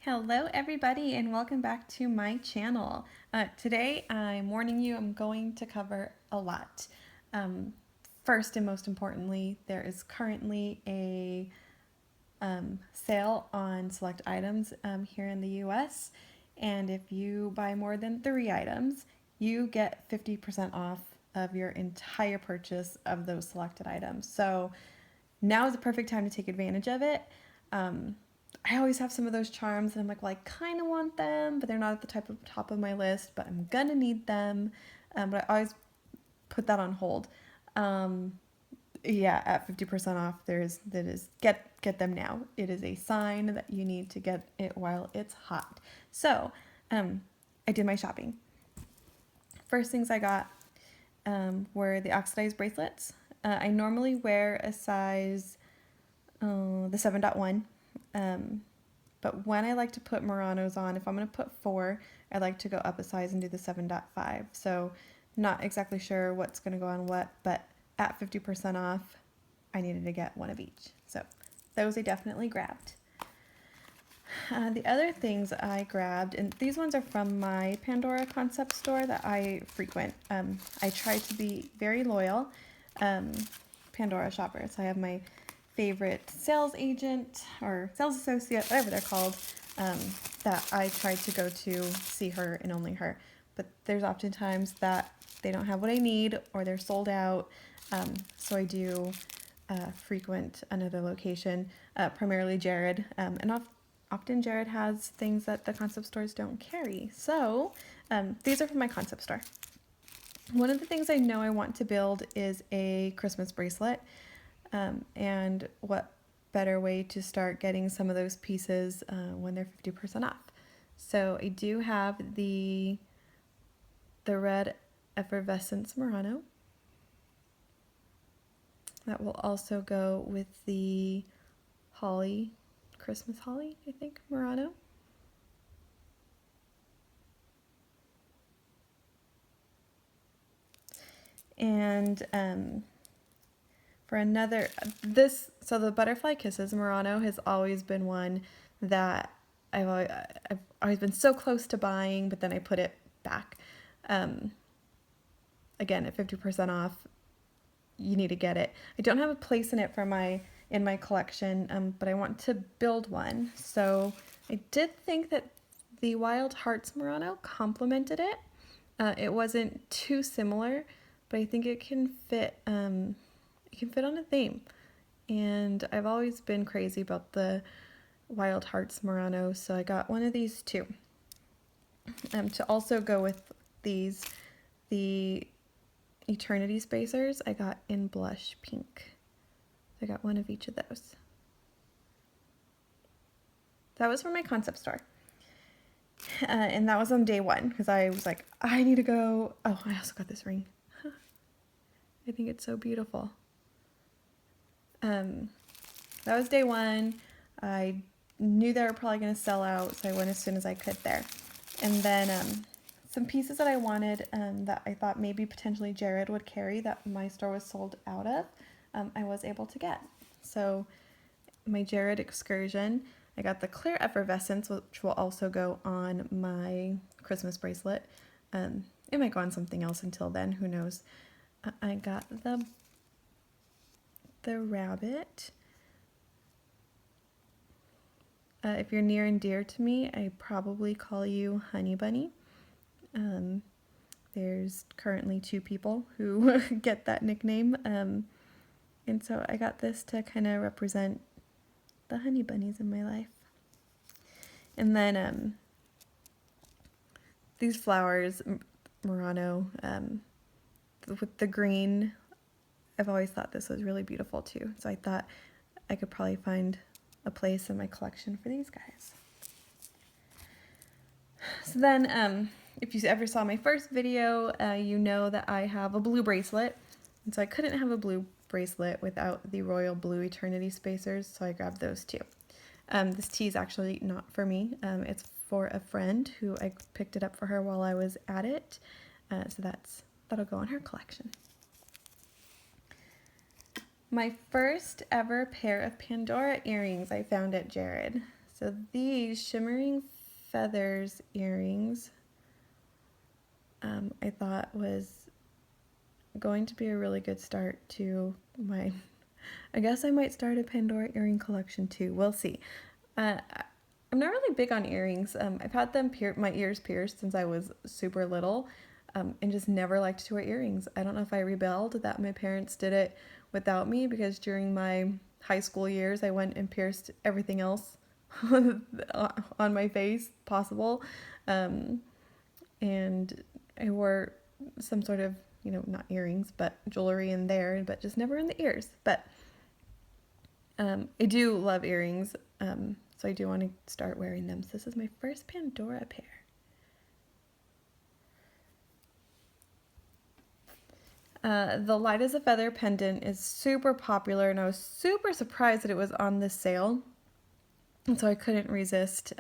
Hello everybody and welcome back to my channel. Today I'm warning you I'm going to cover a lot. Um, First and most importantly, there is currently a sale on select items here in the US, and if you buy more than 3 items, you get 50% off of your entire purchase of those selected items. So now is the perfect time to take advantage of it. I always have some of those charms and I'm like, well, I kind of want them, but they're not at the top of my list, but I'm gonna need them. But I always put that on hold. Um, yeah, at 50% off, get them now. It is a sign that you need to get it while it's hot. So, I did my shopping. First things I got were the oxidized bracelets. I normally wear a size the 7.1. But when I like to put Muranos on, if I'm going to put 4, I like to go up a size and do the 7.5. So not exactly sure what's going to go on what, but at 50% off, I needed to get one of each. So those I definitely grabbed. The other things I grabbed, and these ones are from my Pandora concept store that I frequent. I try to be very loyal Pandora shopper. So I have my favorite sales agent or sales associate, whatever they're called, that I try to go to see her and only her. But there's oftentimes that they don't have what I need or they're sold out. So I do frequent another location, primarily Jared. And often Jared has things that the concept stores don't carry. So these are from my concept store. One of the things I know I want to build is a Christmas bracelet. And what better way to start getting some of those pieces when they're 50% off. So I do have the red effervescence Murano. That will also go with the holly, Christmas holly, I think, Murano. And for another, so the Butterfly Kisses Murano has always been one that I've always been so close to buying, but then I put it back. Again, at 50% off, you need to get it. I don't have a place in it for in my collection, but I want to build one. So I did think that the Wild Hearts Murano complemented it. It wasn't too similar, but I think it can fit. It can fit on a theme, and I've always been crazy about the Wild Hearts Murano, so I got one of these too. To also go with these, the Eternity Spacers I got in blush pink. I got one of each of those. That was from my concept store. And that was on day 1 because I was like, I need to go. Oh, I also got this ring. I think it's so beautiful. That was day 1. I knew they were probably going to sell out, so I went as soon as I could there. And then some pieces that I wanted that I thought maybe potentially Jared would carry that my store was sold out of, I was able to get. So my Jared excursion, I got the clear effervescence, which will also go on my Christmas bracelet. It might go on something else until then, who knows. I got the rabbit. If you're near and dear to me, I probably call you Honey Bunny. There's currently 2 people who get that nickname. And so I got this to kind of represent the honey bunnies in my life. And then these flowers, Murano, with the green, I've always thought this was really beautiful too. So I thought I could probably find a place in my collection for these guys. So then, if you ever saw my first video, you know that I have a blue bracelet. And so I couldn't have a blue bracelet without the royal blue eternity spacers, so I grabbed those too. This tee is actually not for me. It's for a friend who I picked it up for her while I was at it. So that'll go in her collection. My first ever pair of Pandora earrings I found at Jared. So these Shimmering Feathers earrings, I thought was going to be a really good start to my, I guess I might start a Pandora earring collection too. We'll see. I'm not really big on earrings. I've had them my ears pierced since I was super little, and just never liked to wear earrings. I don't know if I rebelled that my parents did it without me, because during my high school years I went and pierced everything else on my face possible, and I wore some sort of, not earrings, but jewelry in there, but just never in the ears. But I do love earrings, so I do want to start wearing them. So this is my first Pandora pair. The Light as a Feather pendant is super popular, and I was super surprised that it was on this sale, and so I couldn't resist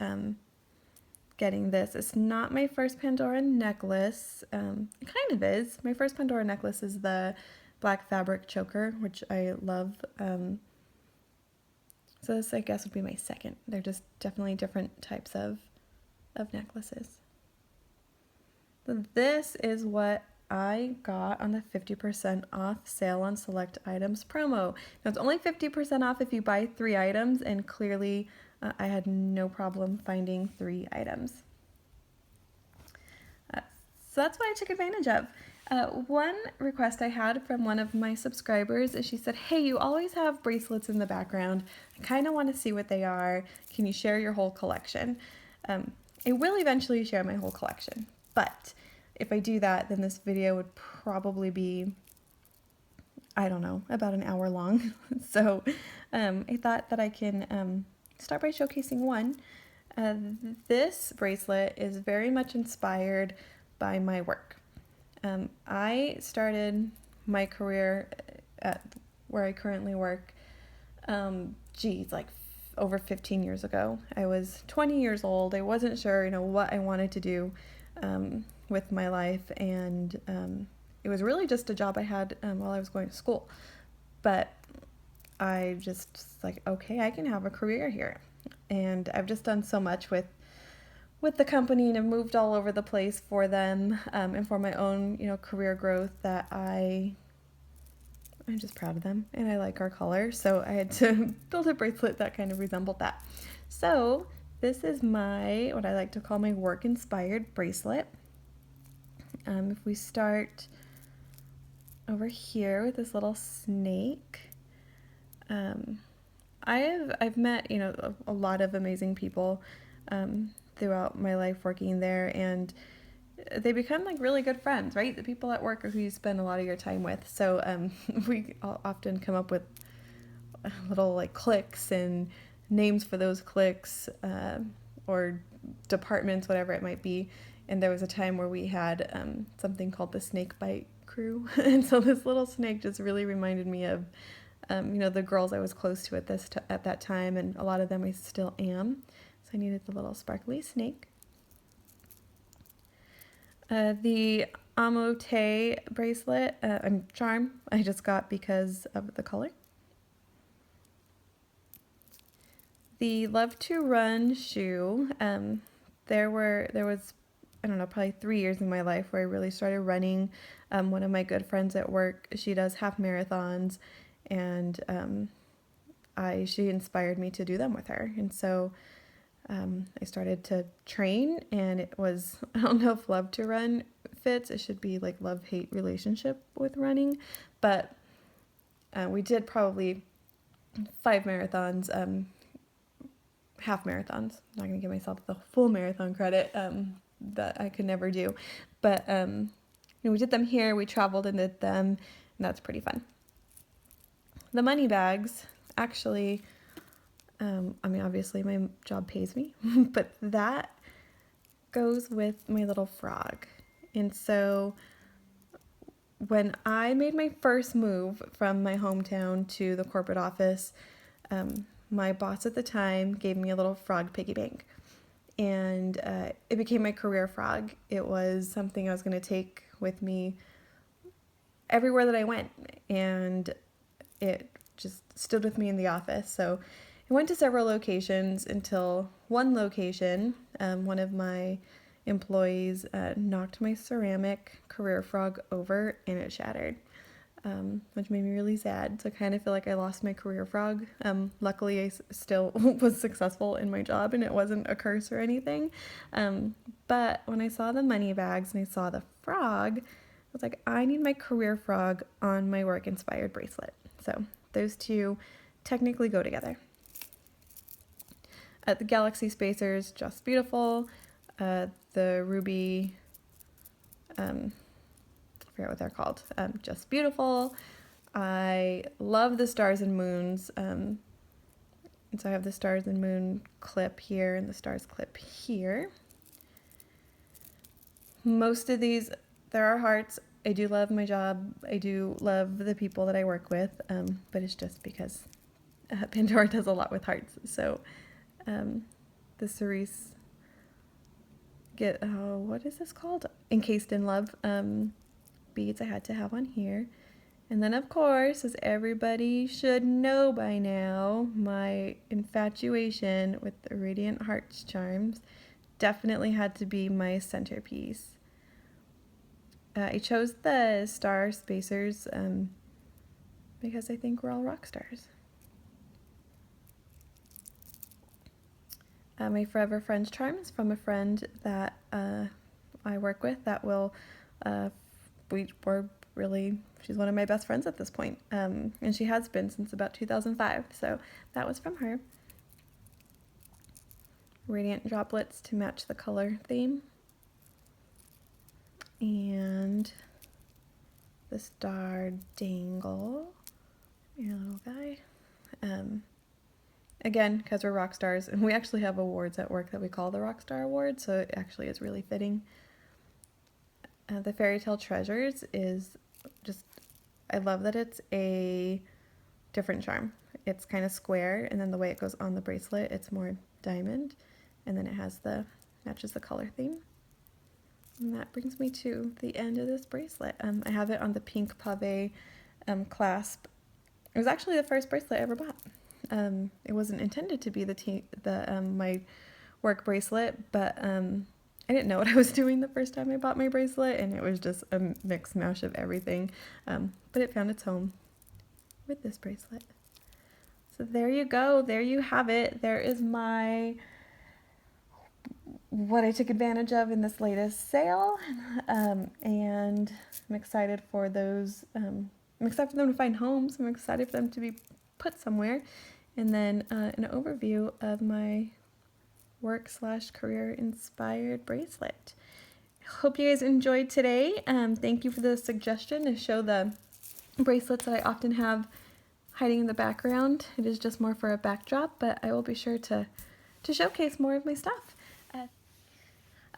getting this. It's not my first Pandora necklace. It kind of is. My first Pandora necklace is the black fabric choker, which I love. So this, I guess, would be my second. They're just definitely different types of necklaces. So this is what I got on the 50% off sale on select items promo. Now it's only 50% off if you buy 3 items, and clearly I had no problem finding 3 items. So that's what I took advantage of. One request I had from one of my subscribers is she said, "Hey, you always have bracelets in the background. I kind of want to see what they are. Can you share your whole collection?" I will eventually share my whole collection, but if I do that, then this video would probably be, I don't know, about an hour long. So I thought that I can start by showcasing one. This bracelet is very much inspired by my work. I started my career at where I currently work, like over 15 years ago. I was 20 years old. I wasn't sure, what I wanted to do with my life, and it was really just a job I had while I was going to school. But I just like, okay, I can have a career here. And I've just done so much with the company, and have moved all over the place for them, and for my own, career growth, that I'm just proud of them, and I like our color, so I had to build a bracelet that kind of resembled that. So this is what I like to call my work-inspired bracelet. If we start over here with this little snake, I've met, a lot of amazing people throughout my life working there, and they become like really good friends, right? The people at work are who you spend a lot of your time with. So we often come up with little like cliques and names for those cliques, or departments, whatever it might be. And there was a time where we had something called the snake bite crew. And so this little snake just really reminded me of the girls I was close to at that time, and a lot of them I still am. So I needed the little sparkly snake. The Amote bracelet, charm, I just got because of the color. The Love to Run shoe, there was, I don't know, probably 3 years in my life where I really started running. One of my good friends at work, she does half marathons, and she inspired me to do them with her. And so I started to train, and it was, I don't know if Love to Run fits. It should be like love-hate relationship with running. But we did probably 5 marathons, half marathons. I'm not going to give myself the full marathon credit that I could never do. But we did them here. We traveled and did them, and that's pretty fun. The money bags, actually, obviously my job pays me, but that goes with my little frog. And so when I made my first move from my hometown to the corporate office, my boss at the time gave me a little frog piggy bank, and it became my career frog. It was something I was going to take with me everywhere that I went, and it just stood with me in the office. So I went to several locations until one location, one of my employees knocked my ceramic career frog over and it shattered, which made me really sad. So I kind of feel like I lost my career frog. Luckily, I still was successful in my job and it wasn't a curse or anything. But when I saw the money bags and I saw the frog, I was like, I need my career frog on my work-inspired bracelet. So those two technically go together. The Galaxy Spacers, just beautiful. The ruby, I forget what they're called, just beautiful. I love the stars and moons. And so I have the stars and moon clip here and the stars clip here. Most of these, there are hearts. I do love my job. I do love the people that I work with, but it's just because Pandora does a lot with hearts. So the cerise what is this called? Encased in Love beads I had to have on here. And then, of course, as everybody should know by now, my infatuation with the Radiant Hearts charms definitely had to be my centerpiece. I chose the Star Spacers because I think we're all rock stars. My Forever Friends charm is from a friend that I work with that will, she's one of my best friends at this point, and she has been since about 2005, so that was from her. Radiant droplets to match the color theme. And the star dangle, your little guy. Again, because we're rock stars, and we actually have awards at work that we call the Rockstar Award, so it actually is really fitting. The Fairy Tale Treasures is just, I love that it's a different charm. It's kind of square, and then the way it goes on the bracelet, it's more diamond, and then it has matches the color theme. And that brings me to the end of this bracelet. I have it on the pink pave clasp. It was actually the first bracelet I ever bought. It wasn't intended to be my work bracelet, but I didn't know what I was doing the first time I bought my bracelet, and it was just a mixed mash of everything. But it found its home with this bracelet. So there you go. There you have it. There is what I took advantage of in this latest sale, and I'm excited for those. I'm excited for them to find homes. I'm excited for them to be put somewhere. And then an overview of my work/career inspired bracelet. Hope you guys enjoyed today. Thank you for the suggestion to show the bracelets that I often have hiding in the background. It is just more for a backdrop, but I will be sure to showcase more of my stuff.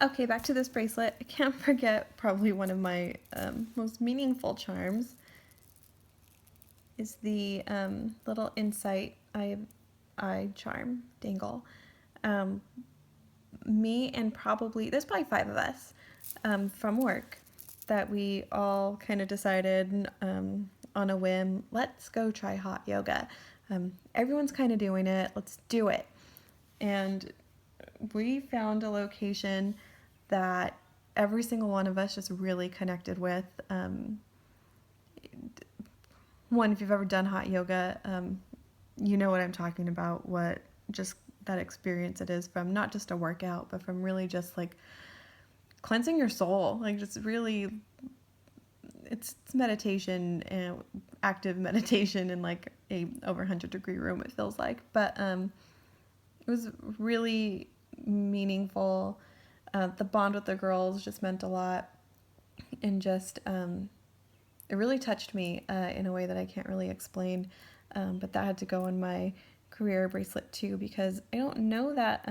Okay, back to this bracelet. I can't forget probably one of my most meaningful charms is the little insight eye charm dangle. Me and there's probably 5 of us from work that we all kind of decided on a whim, let's go try hot yoga. Everyone's kind of doing it, let's do it. And we found a location that every single one of us just really connected with. One, if you've ever done hot yoga, you know what I'm talking about, what just that experience it is from not just a workout, but from really just like cleansing your soul. Like just really, it's meditation and active meditation in like a over 100-degree room, it feels like. But it was really meaningful. The bond with the girls just meant a lot, and just it really touched me in a way that I can't really explain. But that had to go on my career bracelet too, because I don't know that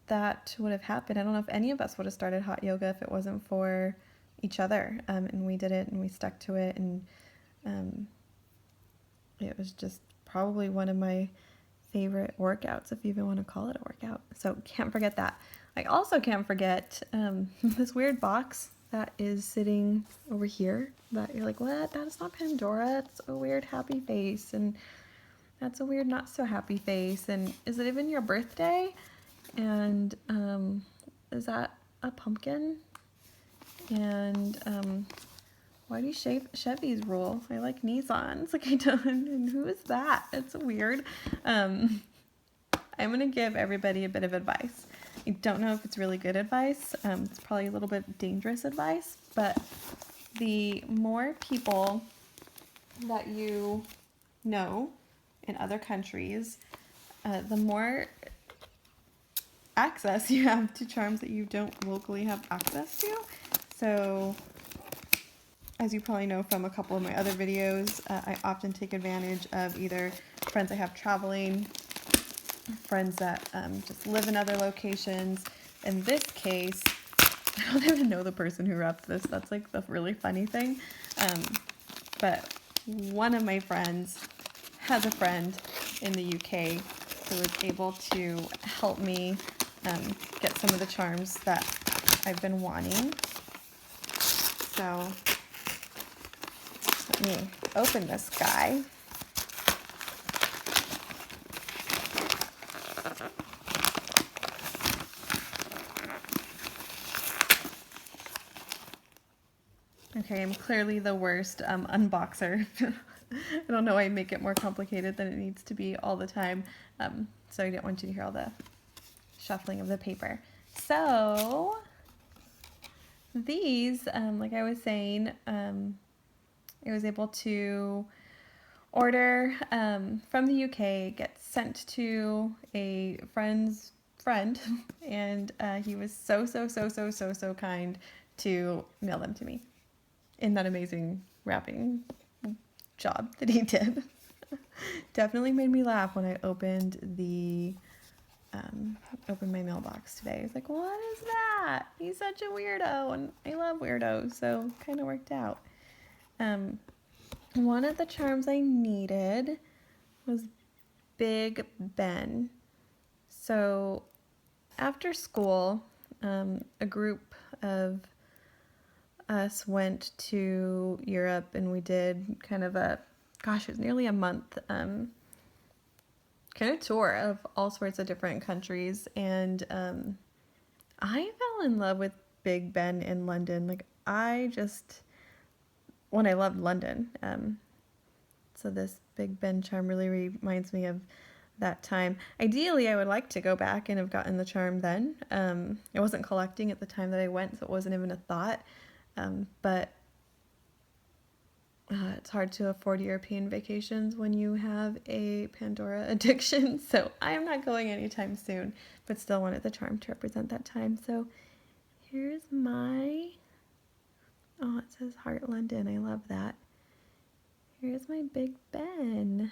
that would have happened. I don't know if any of us would have started hot yoga if it wasn't for each other. And we did it, and we stuck to it, and it was just probably one of my favorite workouts, if you even want to call it a workout. So can't forget that. I also can't forget this weird box that is sitting over here that you're like, what? That is not Pandora. It's a weird happy face. And That's a weird, not so happy face. And is it even your birthday? And is that a pumpkin? And why do Chevys rule? I like Nissans. Like I don't. And who is that? It's weird. I'm gonna give everybody a bit of advice. I don't know if it's really good advice. It's probably a little bit dangerous advice, but the more people that you know in other countries, the more access you have to charms that you don't locally have access to. So, as you probably know from a couple of my other videos, I often take advantage of either friends I have traveling, friends that just live in other locations. In this case, I don't even know the person who wrapped this. That's like the really funny thing. But one of my friends has a friend in the UK who was able to help me get some of the charms that I've been wanting. So let me open this guy. Okay, I'm clearly the worst unboxer. I don't know why I make it more complicated than it needs to be all the time. So I didn't want you to hear all the shuffling of the paper. So these, like I was saying, I was able to order from the UK, get sent to a friend's friend, and he was so kind to mail them to me in that amazing wrapping job that he did. Definitely made me laugh when I opened my mailbox today. I was like, what is that? He's such a weirdo, and I love weirdos, so kind of worked out. One of the charms I needed was Big Ben. So after school, a group of us went to Europe, and we did kind of it was nearly a month kind of tour of all sorts of different countries. And I fell in love with Big Ben in London. Like when I loved London. So this Big Ben charm really reminds me of that time. Ideally, I would like to go back and have gotten the charm then. I wasn't collecting at the time that I went, so it wasn't even a thought. But it's hard to afford European vacations when you have a Pandora addiction. So I am not going anytime soon, but still wanted the charm to represent that time. So here's oh, it says Heart London. I love that. Here's my Big Ben.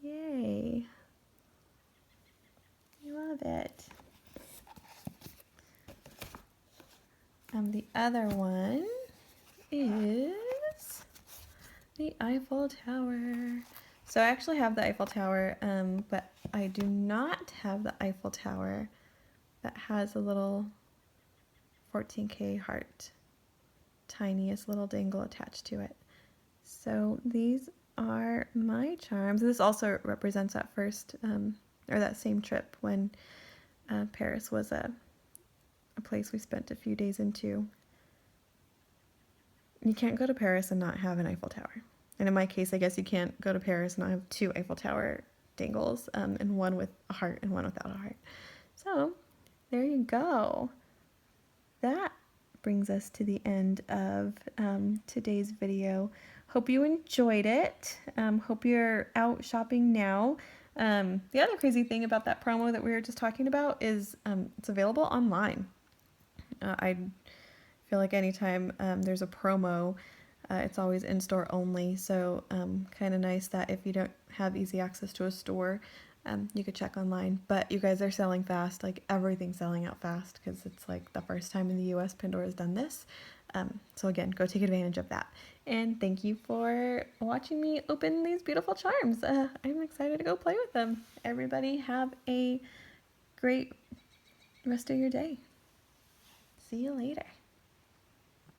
Yay. I love it. The other one is the Eiffel Tower. So I actually have the Eiffel Tower, but I do not have the Eiffel Tower that has a little 14K heart. Tiniest little dangle attached to it. So these are my charms. This also represents that first, or that same trip when Paris was a place we spent a few days into. You can't go to Paris and not have an Eiffel Tower. And in my case, I guess you can't go to Paris and not have two Eiffel Tower dangles, and one with a heart and one without a heart. So there you go. That brings us to the end of today's video. Hope you enjoyed it. Hope you're out shopping now. The other crazy thing about that promo that we were just talking about is it's available online. I feel like anytime there's a promo, it's always in-store only, so kind of nice that if you don't have easy access to a store, you could check online. But you guys are selling fast, like everything's selling out fast because it's like the first time in the US Pandora's done this. So again, go take advantage of that. And thank you for watching me open these beautiful charms. I'm excited to go play with them. Everybody have a great rest of your day. See you later.